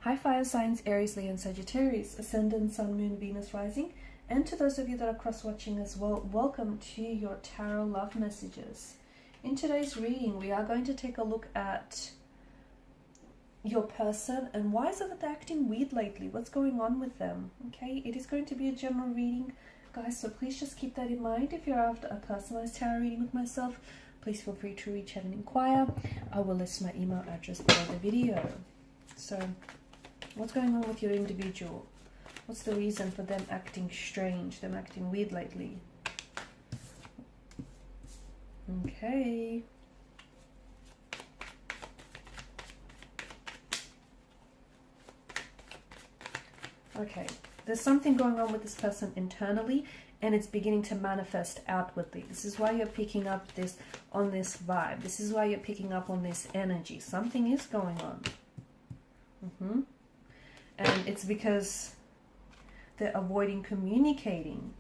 Hi fire signs, Aries, Leo and Sagittarius, Ascendant, Sun, Moon, Venus, Rising. And to those of you that are cross-watching as well, welcome to your tarot love messages. In today's reading, we are going to take a look at your person and why is it that they're acting weird lately? What's going on with them? Okay, it is going to be a general reading, guys, so please just keep that in mind. If you're after a personalized tarot reading with myself, please feel free to reach out and inquire. I will list my email address below the video. So, what's going on with your individual? What's the reason for them acting strange, them acting weird lately? Okay. Okay, there's something going on with this person internally and it's beginning to manifest outwardly. This is why you're picking up this on this vibe. This is why you're picking up on this energy. Something is going on. And it's because they're avoiding communicating.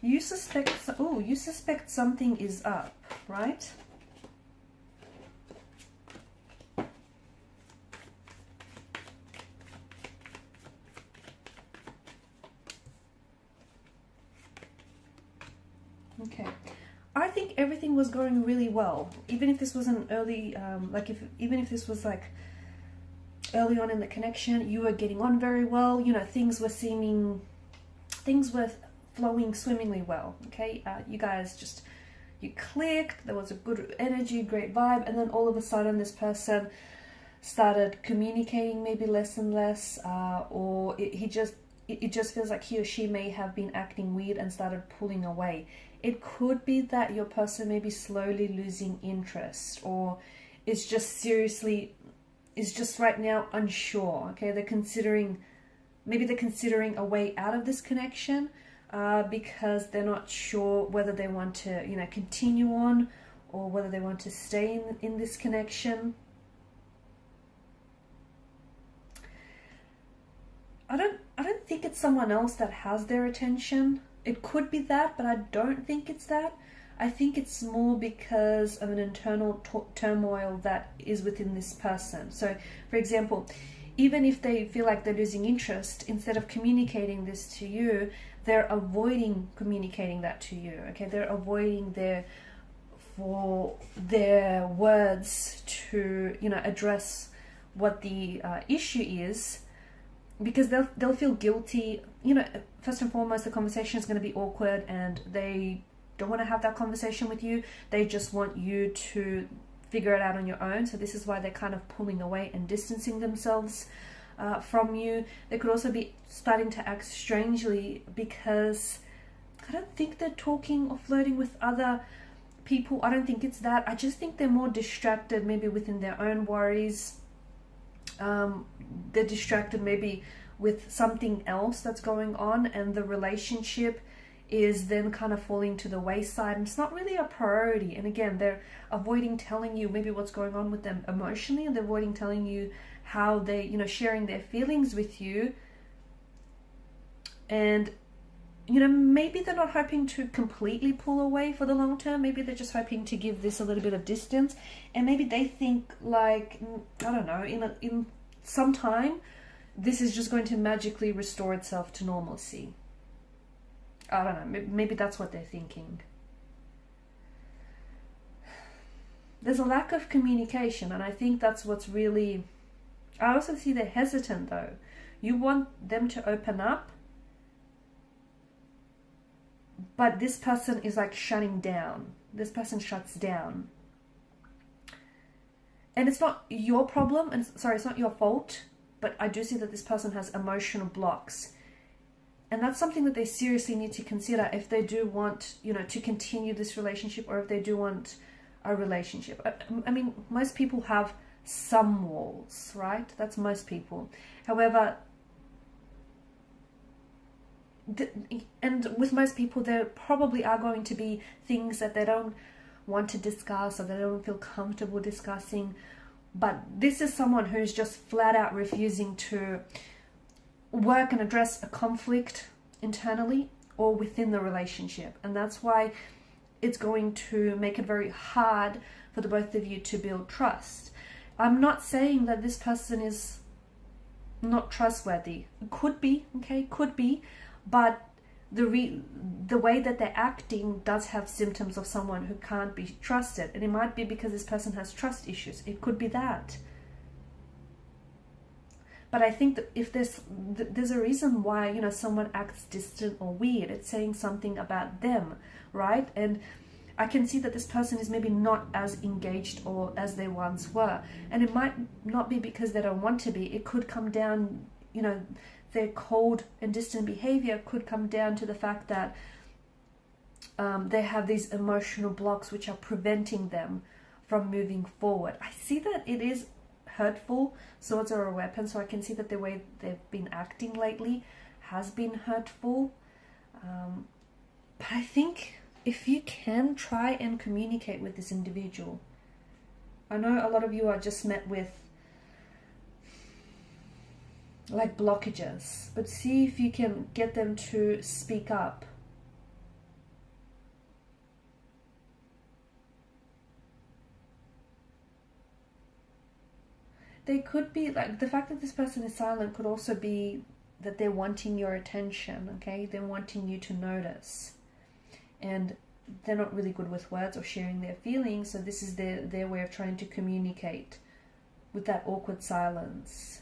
You suspect, oh, you suspect something is up, right? Okay, I think everything was going really well. Even if this was an early, even if this was like early on in the connection, you were getting on very well. You know, things were flowing swimmingly well. Okay, you guys just, you clicked. There was a good energy, great vibe, and then all of a sudden, this person started communicating maybe less and less, or it just feels like he or she may have been acting weird and started pulling away. It could be that your person may be slowly losing interest, or is just right now unsure. Okay, maybe they're considering a way out of this connection, because they're not sure whether they want to, you know, continue on or whether they want to stay in this connection. I don't think it's someone else that has their attention. It could be that, but I don't think it's that. I think it's more because of an internal turmoil that is within this person. So, for example, even if they feel like they're losing interest, instead of communicating this to you, they're avoiding communicating that to you. Okay, they're avoiding their words to, you know, address what the issue is, because they'll feel guilty. You know, first and foremost, the conversation is going to be awkward and they don't want to have that conversation with you. They just want you to figure it out on your own. So this is why they're kind of pulling away and distancing themselves from you. They could also be starting to act strangely because I don't think they're talking or flirting with other people. I don't think it's that. I just think they're more distracted, maybe within their own worries. They're distracted maybe with something else that's going on, and the relationship is then kind of falling to the wayside, and it's not really a priority. And again, they're avoiding telling you maybe what's going on with them emotionally, and they're avoiding telling you how they, you know, sharing their feelings with you. And, you know, maybe they're not hoping to completely pull away for the long term. Maybe they're just hoping to give this a little bit of distance, and maybe they think like, I don't know, in some time this is just going to magically restore itself to normalcy. I don't know, maybe that's what they're thinking. There's a lack of communication, and I think that's what's really... I also see they're hesitant though. You want them to open up, but this person is like shutting down. This person shuts down. And it's not your problem, and sorry, it's not your fault, but I do see that this person has emotional blocks. And that's something that they seriously need to consider if they do want, you know, to continue this relationship, or if they do want a relationship. I mean, most people have some walls, right? That's most people. However, and with most people, there probably are going to be things that they don't want to discuss or they don't feel comfortable discussing. But this is someone who's just flat out refusing to work and address a conflict internally, or within the relationship. And that's why it's going to make it very hard for the both of you to build trust. I'm not saying that this person is not trustworthy. It could be, okay, could be, but the way that they're acting does have symptoms of someone who can't be trusted. And it might be because this person has trust issues. It could be that. But I think that if there's a reason why, you know, someone acts distant or weird, it's saying something about them, right? And I can see that this person is maybe not as engaged or as they once were. And it might not be because they don't want to be. It could come down, you know, their cold and distant behavior could come down to the fact that they have these emotional blocks which are preventing them from moving forward. I see that it is hurtful. Swords are a weapon, so I can see that the way they've been acting lately has been hurtful. But I think if you can try and communicate with this individual, I know a lot of you are just met with like blockages, but see if you can get them to speak up. They could be, like, the fact that this person is silent could also be that they're wanting your attention, okay? They're wanting you to notice. And they're not really good with words or sharing their feelings, so this is their way of trying to communicate with that awkward silence.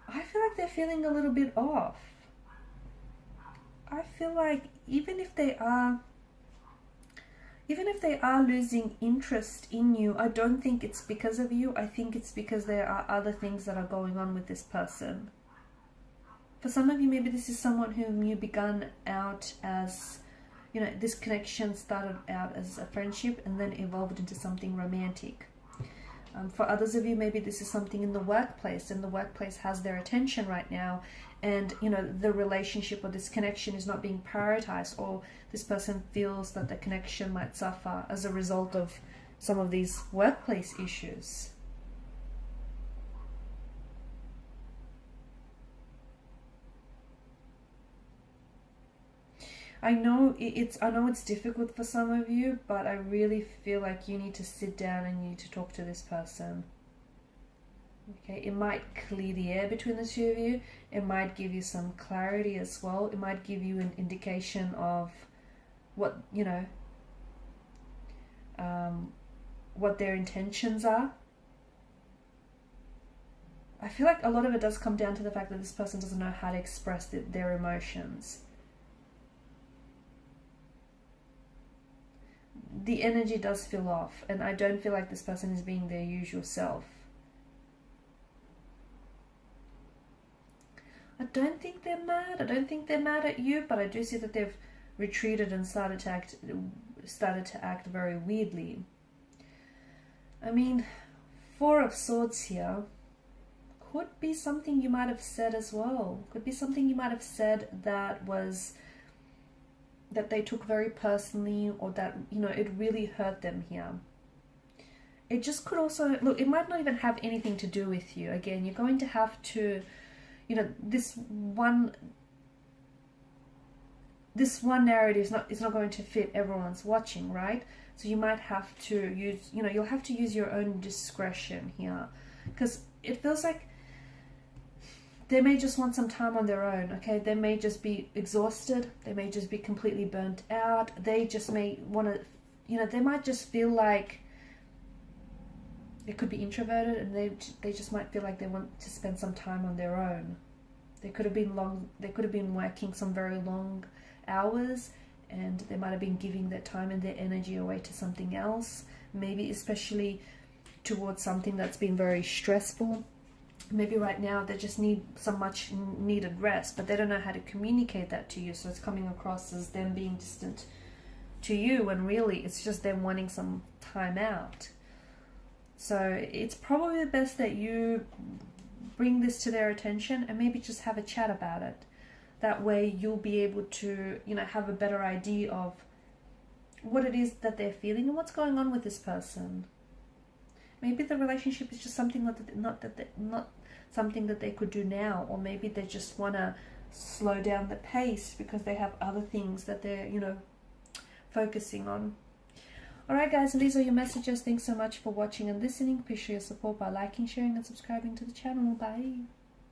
I feel like they're feeling a little bit off. I feel like even if they are losing interest in you, I don't think it's because of you. I think it's because there are other things that are going on with this person. For some of you, maybe this is someone whom you begun out as, you know, this connection started out as a friendship and then evolved into something romantic. For others of you, maybe this is something in the workplace, and the workplace has their attention right now, and, you know, the relationship or this connection is not being prioritized, or this person feels that the connection might suffer as a result of some of these workplace issues. I know it's difficult for some of you, but I really feel like you need to sit down and you need to talk to this person. Okay, it might clear the air between the two of you. It might give you some clarity as well. It might give you an indication of what, you know, what their intentions are. I feel like a lot of it does come down to the fact that this person doesn't know how to express their emotions. The energy does feel off, and I don't feel like this person is being their usual self. I don't think they're mad. I don't think they're mad at you, but I do see that they've retreated and started to act very weirdly. I mean, Four of Swords here could be something you might have said as well. Could be something you might have said that they took very personally, or that, you know, it really hurt them here. It just could also, look, it might not even have anything to do with you. Again, you're going to have to, you know, this one narrative is not going to fit everyone's watching, right? So you might have to use, you know, you'll have to use your own discretion here, because it feels like they may just want some time on their own, okay? They may just be exhausted. They may just be completely burnt out. They just may want to, you know, they might just feel like they could be introverted, and they just might feel like they want to spend some time on their own. They could have been working some very long hours, and they might have been giving their time and their energy away to something else, maybe especially towards something that's been very stressful. Maybe right now they just need some much needed rest, but they don't know how to communicate that to you, so it's coming across as them being distant to you, when really it's just them wanting some time out. So it's probably best that you bring this to their attention and maybe just have a chat about it. That way you'll be able to, you know, have a better idea of what it is that they're feeling and what's going on with this person. Maybe the relationship is just something not something that they could do now, or maybe they just want to slow down the pace because they have other things that they're, you know, focusing on. Alright guys, and these are your messages. Thanks so much for watching and listening. Appreciate your support by liking, sharing and subscribing to the channel. Bye.